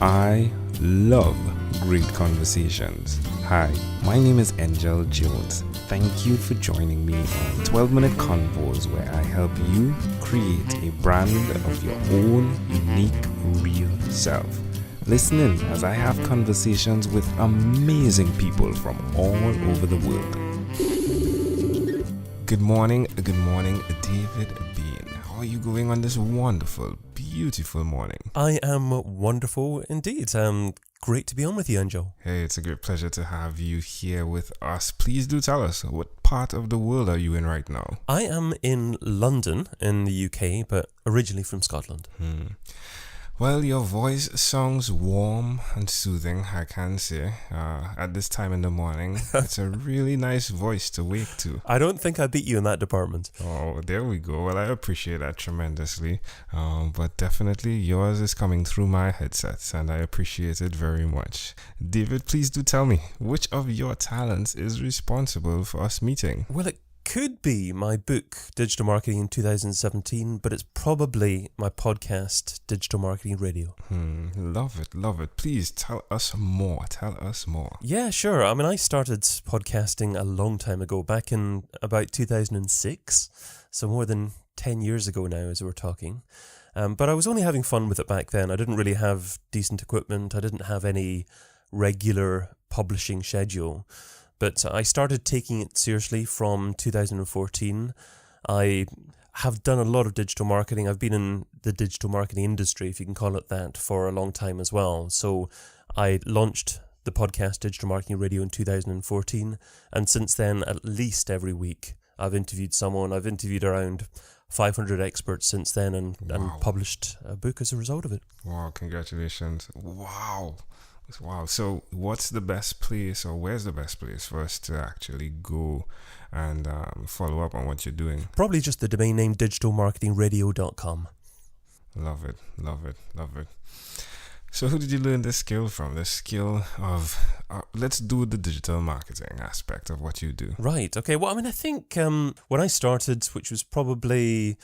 I love great conversations. Hi, my name is Angel Jones. Thank you for joining me on 12-minute convos where I help you create a brand of your own unique, real self. Listen in as I have conversations with amazing people from all over the world. Good morning, David Bain. How are you going on this wonderful, beautiful morning? I am wonderful indeed. Great to be on with you, Angel. Hey, it's a great pleasure to have you here with us. Please do tell us, what part of the world are you in right now? I am in London in the UK, but originally from Scotland. Well, your voice sounds warm and soothing, I can say. At this time in the morning, it's a really nice voice to wake to. I don't think I beat you in that department. Oh, there we go. Well, I appreciate that tremendously. But definitely yours is coming through my headsets, and I appreciate it very much. David, please do tell me, which of your talents is responsible for us meeting? Well, it could be my book, Digital Marketing in 2017, but it's probably my podcast, Digital Marketing Radio. Love it. Please tell us more. Yeah, sure. I mean, I started podcasting a long time ago, back in about 2006, so more than 10 years ago now as we're talking. But I was only having fun with it back then. I didn't really have decent equipment. I didn't have any regular publishing schedule. But I started taking it seriously from 2014. I have done a lot of digital marketing. I've been in the digital marketing industry, if you can call it that, for a long time as well. So I launched the podcast Digital Marketing Radio in 2014. And since then, at least every week, I've interviewed someone. I've interviewed around 500 experts since then and published a book as a result of it. Wow, congratulations. Wow. So what's the best place, or where's the best place for us to actually go and follow up on what you're doing? Probably just the domain name digitalmarketingradio.com. Love it. So who did you learn this skill from? The skill of, let's do the digital marketing aspect of what you do. Right. Okay. Well, I mean, I think when I started, which was probably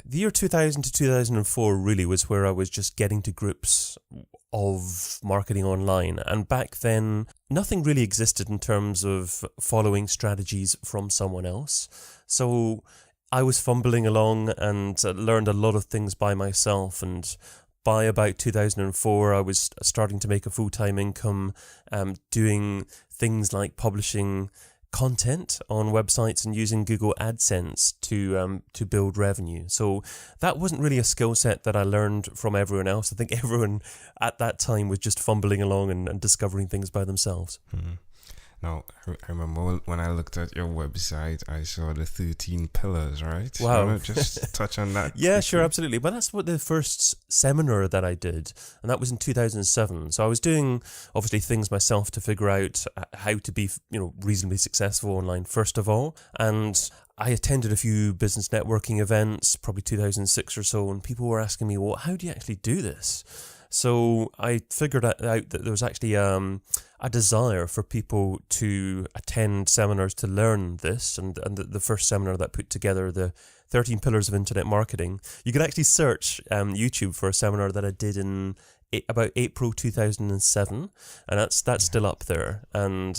the year 2000 to 2004, really was where I was just getting to grips of marketing online. And back then, nothing really existed in terms of following strategies from someone else. So I was fumbling along and learned a lot of things by myself. And by about 2004, I was starting to make a full-time income doing things like publishing content on websites and using Google AdSense to build revenue. So that wasn't really a skill set that I learned from everyone else. I think everyone at that time was just fumbling along and discovering things by themselves. Now, I remember when I looked at your website, I saw the 13 pillars, right? Wow. You want to just touch on that? Yeah, sure, absolutely. But that's what the first seminar that I did, and that was in 2007. So I was doing, obviously, things myself to figure out how to be, reasonably successful online, first of all. And I attended a few business networking events, probably 2006 or so, and people were asking me, well, how do you actually do this? So I figured out that there was actually a desire for people to attend seminars to learn this, and the first seminar that put together the 13 pillars of internet marketing. You could actually search YouTube for a seminar that I did in about April 2007, and that's still up there. And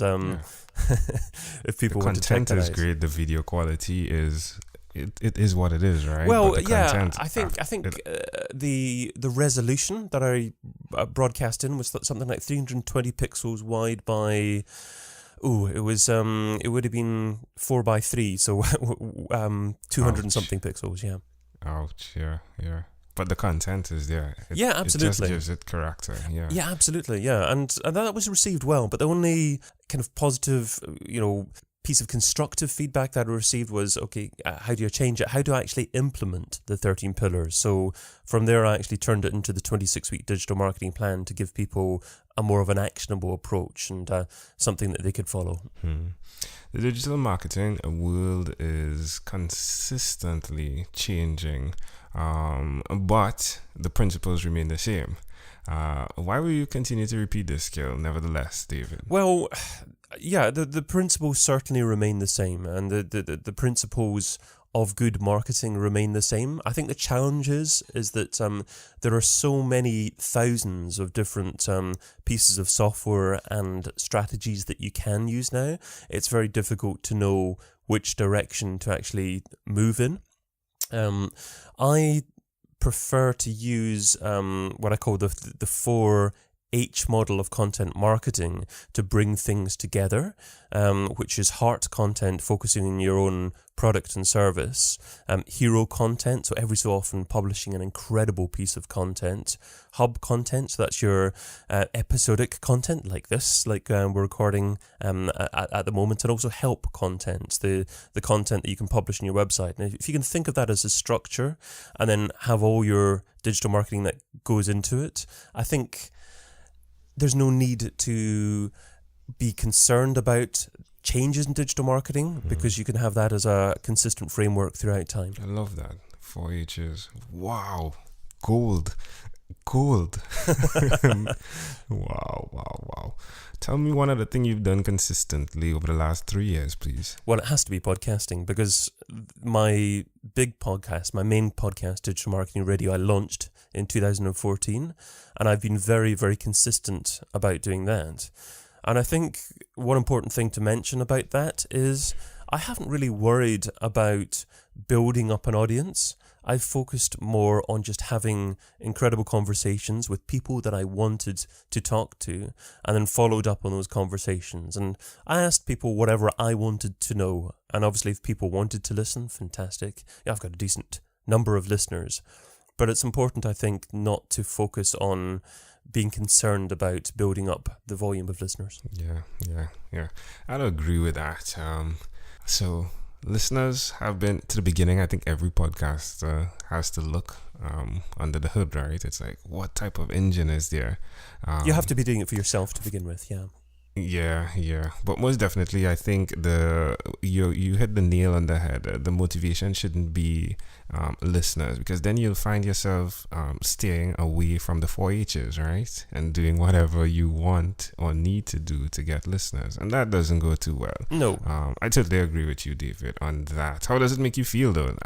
if people want to check that out, the content is great. The video quality is. It is what it is, right? Well, yeah, I think the resolution that I broadcast in was something like 320 pixels wide by, it would have been 4:3, so 200 and something pixels, yeah. Ouch, yeah. But the content is there. Yeah, absolutely. It just gives it character, yeah. Yeah, absolutely, yeah. And that was received well, but the only kind of positive, piece of constructive feedback that I received was, okay, how do you change it? How do I actually implement the 13 pillars? So from there, I actually turned it into the 26-week digital marketing plan to give people a more of an actionable approach and something that they could follow. The digital marketing world is consistently changing, but the principles remain the same. Why will you continue to repeat this skill, nevertheless, David? Well, yeah, the principles certainly remain the same, and the principles of good marketing remain the same. I think the challenge is that there are so many thousands of different pieces of software and strategies that you can use now. It's very difficult to know which direction to actually move in. I prefer to use what I call the 4H model of content marketing to bring things together, which is heart content, focusing on your own product and service, hero content, so every so often publishing an incredible piece of content, hub content, so that's your episodic content like this, like we're recording at the moment, and also help content, the content that you can publish on your website. And if you can think of that as a structure and then have all your digital marketing that goes into it, I think there's no need to be concerned about changes in digital marketing because you can have that as a consistent framework throughout time. I love that. 4 H's. Wow. Gold. Wow. Tell me one other thing you've done consistently over the last 3 years, please. Well, it has to be podcasting, because my big podcast, my main podcast, Digital Marketing Radio, I launched in 2014, and I've been very, very consistent about doing that. And I think one important thing to mention about that is I haven't really worried about building up an audience. I've focused more on just having incredible conversations with people that I wanted to talk to, and then followed up on those conversations. And I asked people whatever I wanted to know. And obviously if people wanted to listen, fantastic. Yeah, I've got a decent number of listeners. But it's important, I think, not to focus on being concerned about building up the volume of listeners. Yeah. I'd agree with that. So listeners have been to the beginning. I think every podcast has to look under the hood, right? It's like, what type of engine is there? You have to be doing it for yourself to begin with, yeah. Yeah. But most definitely, I think you hit the nail on the head. The motivation shouldn't be listeners, because then you'll find yourself staying away from the 4 H's, right? And doing whatever you want or need to do to get listeners. And that doesn't go too well. No. I totally agree with you, David, on that. How does it make you feel, though?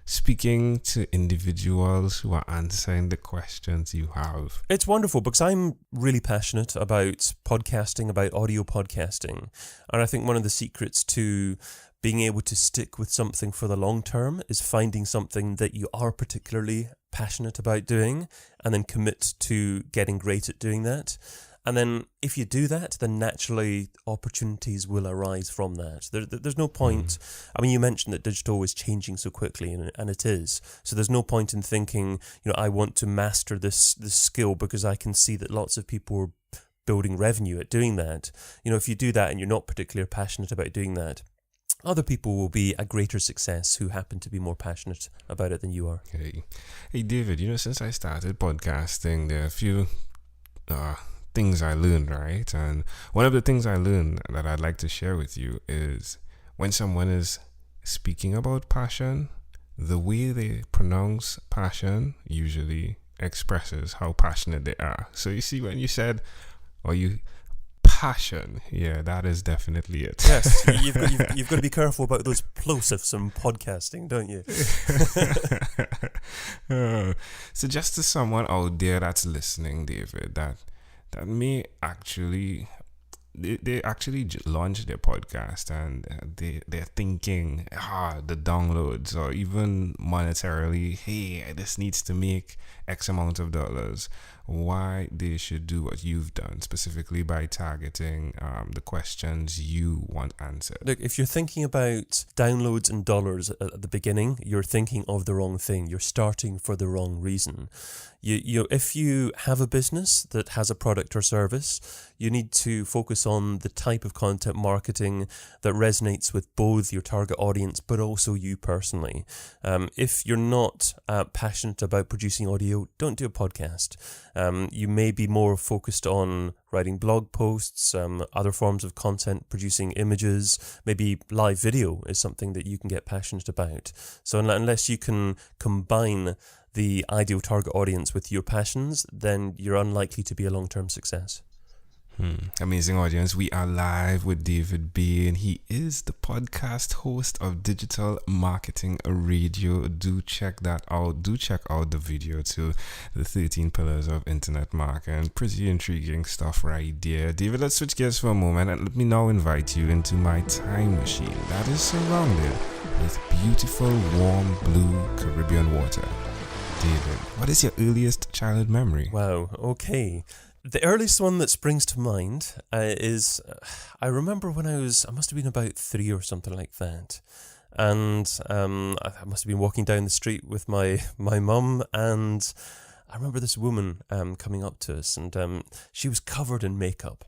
Speaking to individuals who are answering the questions you have. It's wonderful, because I'm really passionate about podcasting, about audio podcasting. And I think one of the secrets to being able to stick with something for the long term is finding something that you are particularly passionate about doing, and then commit to getting great at doing that. And then if you do that, then naturally opportunities will arise from that. There's no point. I mean, you mentioned that digital is changing so quickly, and it is. So there's no point in thinking, I want to master this skill because I can see that lots of people are building revenue at doing that. If you do that and you're not particularly passionate about doing that, other people will be a greater success who happen to be more passionate about it than you are. Hey David, since I started podcasting, there are a few things I learned, right? And one of the things I learned that I'd like to share with you is when someone is speaking about passion, the way they pronounce passion usually expresses how passionate they are. So you see, when you said, passion, yeah, that is definitely it. Yes, you've got to be careful about those plosives in podcasting, don't you? So just to someone out there that's listening, David, that may actually they actually launch their podcast and they're thinking the downloads, or even monetarily, hey, this needs to make X amount of dollars, why they should do what you've done, specifically by targeting the questions you want answered. Look, if you're thinking about downloads and dollars at the beginning, you're thinking of the wrong thing. You're starting for the wrong reason. If you have a business that has a product or service, you need to focus on the type of content marketing that resonates with both your target audience but also you personally. If you're not passionate about producing audio, don't do a podcast. You may be more focused on writing blog posts, other forms of content, producing images, maybe live video is something that you can get passionate about. So unless you can combine the ideal target audience with your passions, then you're unlikely to be a long-term success. Amazing audience. We are live with David Bain. He is the podcast host of Digital Marketing Radio. Do check that out. Do check out the video too. The 13 Pillars of Internet Marketing. Pretty intriguing stuff right there. David, let's switch gears for a moment and let me now invite you into my time machine that is surrounded with beautiful, warm, blue Caribbean water. David, what is your earliest childhood memory? Wow, okay. The earliest one that springs to mind is, I remember when I must have been about 3 or something like that. And I must have been walking down the street with my mum, and I remember this woman coming up to us, and she was covered in makeup.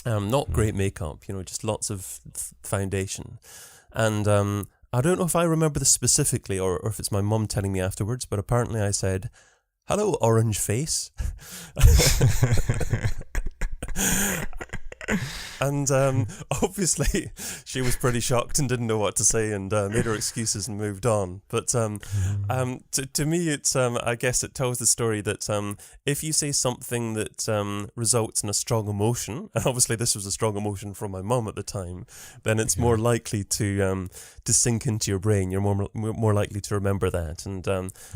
Not great makeup, just lots of foundation. And I don't know if I remember this specifically or if it's my mum telling me afterwards, but apparently I said, "Hello, orange face." And obviously she was pretty shocked and didn't know what to say and made her excuses and moved on. But to me, it's I guess it tells the story that if you say something that results in a strong emotion, and obviously this was a strong emotion from my mum at the time, then it's more likely to sink into your brain. You're more likely to remember that, and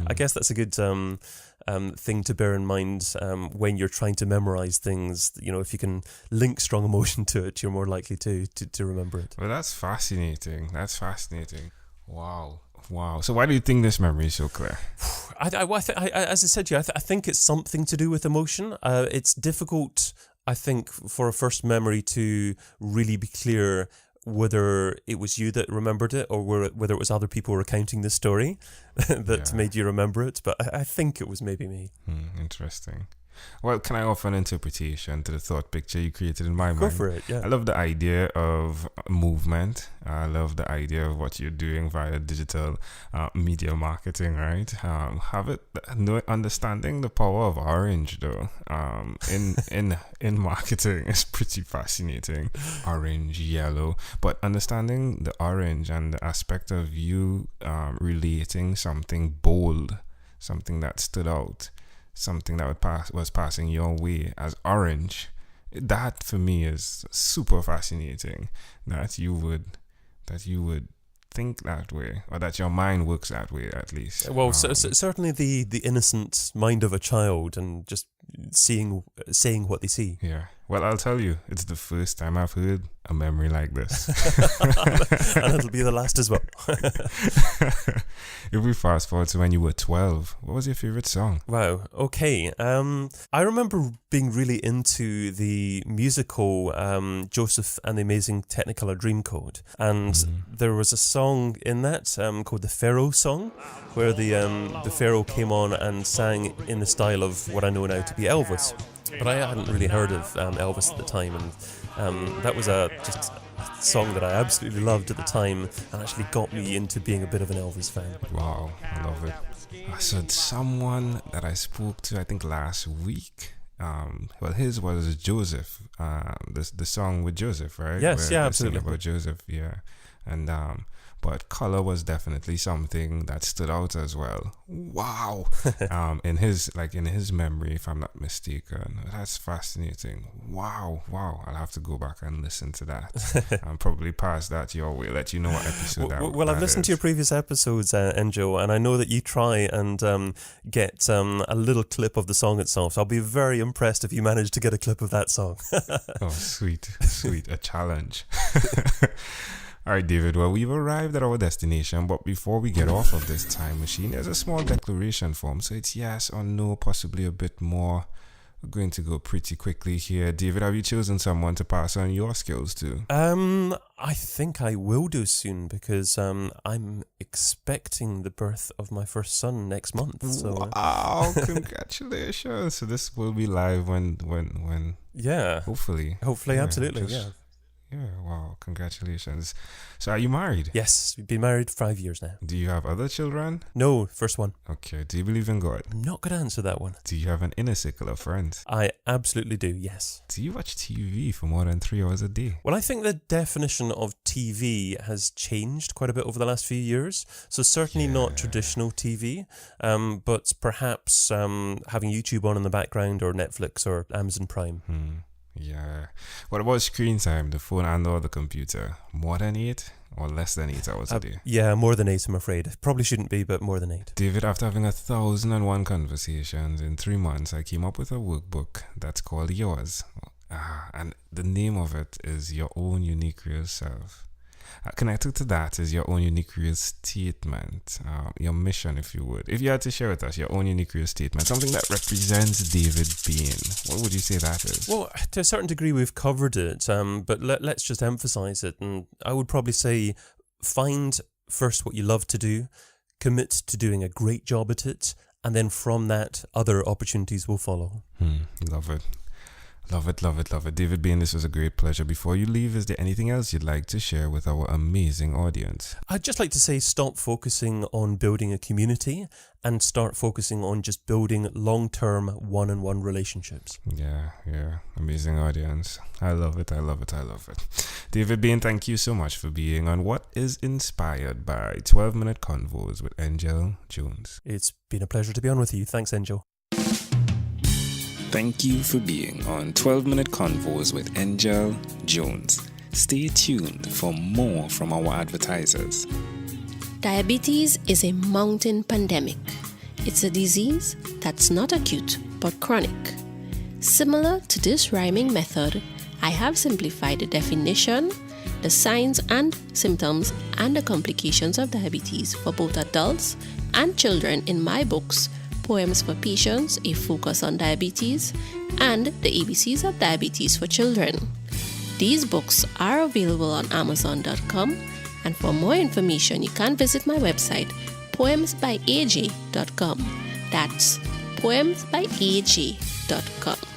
I guess that's a good thing to bear in mind when you're trying to memorize things. If you can link strong emotion to it, you're more likely to remember it. Well, that's fascinating. Wow. So why do you think this memory is so clear? As I said to you, I think it's something to do with emotion. It's difficult, I think, for a first memory to really be clear whether it was you that remembered it or whether it was other people recounting the story that made you remember it. But I think it was maybe me. Interesting. Well, can I offer an interpretation to the thought picture you created in my mind? Go for it, yeah. I love the idea of movement. I love the idea of what you're doing via digital media marketing, right? Understanding the power of orange, though, in marketing is pretty fascinating. Orange, yellow. But understanding the orange and the aspect of you relating something bold, something that stood out, something that was passing your way as orange, that for me is super fascinating, that you would think that way, or that your mind works that way, at least. Well, certainly the innocent mind of a child, and just saying what they see. Yeah. Well, I'll tell you, it's the first time I've heard a memory like this. And it'll be the last as well. If we fast forward to when you were 12, what was your favorite song? Wow, okay. I remember being really into the musical Joseph and the Amazing Technicolor Dreamcoat. And there was a song in that called the Pharaoh song, where the Pharaoh came on and sang in the style of what I know now to be Elvis. But I hadn't really heard of Elvis at the time, and that was just a song that I absolutely loved at the time, and actually got me into being a bit of an Elvis fan. Wow, I love it. So someone that I spoke to, I think last week, his was Joseph, the song with Joseph, right? Yes, yeah, absolutely. About Joseph, yeah, and but color was definitely something that stood out as well. Wow. in his memory, if I'm not mistaken. That's fascinating. Wow. I'll have to go back and listen to that. And probably pass that your way, let you know what episode Well, I've listened to your previous episodes, Enjo, and I know that you try and get a little clip of the song itself. So I'll be very impressed if you manage to get a clip of that song. Oh, sweet. A challenge. All right, David, well, we've arrived at our destination, but before we get off of this time machine, there's a small declaration form. So it's yes or no, possibly a bit more. We're going to go pretty quickly here. David, have you chosen someone to pass on your skills to? I think I will do soon, because I'm expecting the birth of my first son next month. So. Wow, congratulations. So this will be live when yeah. Hopefully, absolutely, yeah. Yeah, wow, congratulations. So are you married? Yes, we've been married 5 years now. Do you have other children? No, first one. Okay, do you believe in God? I'm not going to answer that one. Do you have an inner circle of friends? I absolutely do, yes. Do you watch TV for more than 3 hours a day? Well, I think the definition of TV has changed quite a bit over the last few years. So certainly not traditional TV, but perhaps having YouTube on in the background, or Netflix or Amazon Prime. Yeah. What about screen time, the phone and or the computer? More than 8 or less than 8 hours a day? Yeah, more than 8, I'm afraid. Probably shouldn't be, but more than 8. David, after having 1,001 conversations in 3 months, I came up with a workbook that's called Yours. And the name of it is Your Own Unique Real Self. Connected to that is your own unique real statement, your mission, if you would. If you had to share with us your own unique real statement, something that represents David Bain, what would you say that is? Well, to a certain degree, we've covered it, but let's just emphasize it. And I would probably say find first what you love to do, commit to doing a great job at it, and then from that, other opportunities will follow. Love it. Love it, love it, love it. David Bain, this was a great pleasure. Before you leave, is there anything else you'd like to share with our amazing audience? I'd just like to say stop focusing on building a community and start focusing on just building long-term one-on-one relationships. Yeah. Amazing audience. I love it, I love it, I love it. David Bain, thank you so much for being on What is Inspired by 12-Minute Convos with Angel Jones. It's been a pleasure to be on with you. Thanks, Angel. Thank you for being on 12-Minute Convos with Angel Jones. Stay tuned for more from our advertisers. Diabetes is a mountain pandemic. It's a disease that's not acute but chronic. Similar to this rhyming method, I have simplified the definition, the signs and symptoms, and the complications of diabetes for both adults and children in my books, Poems for Patients, A Focus on Diabetes, and The ABCs of Diabetes for Children. These books are available on Amazon.com, and for more information, you can visit my website, poemsbyaj.com. That's poemsbyaj.com.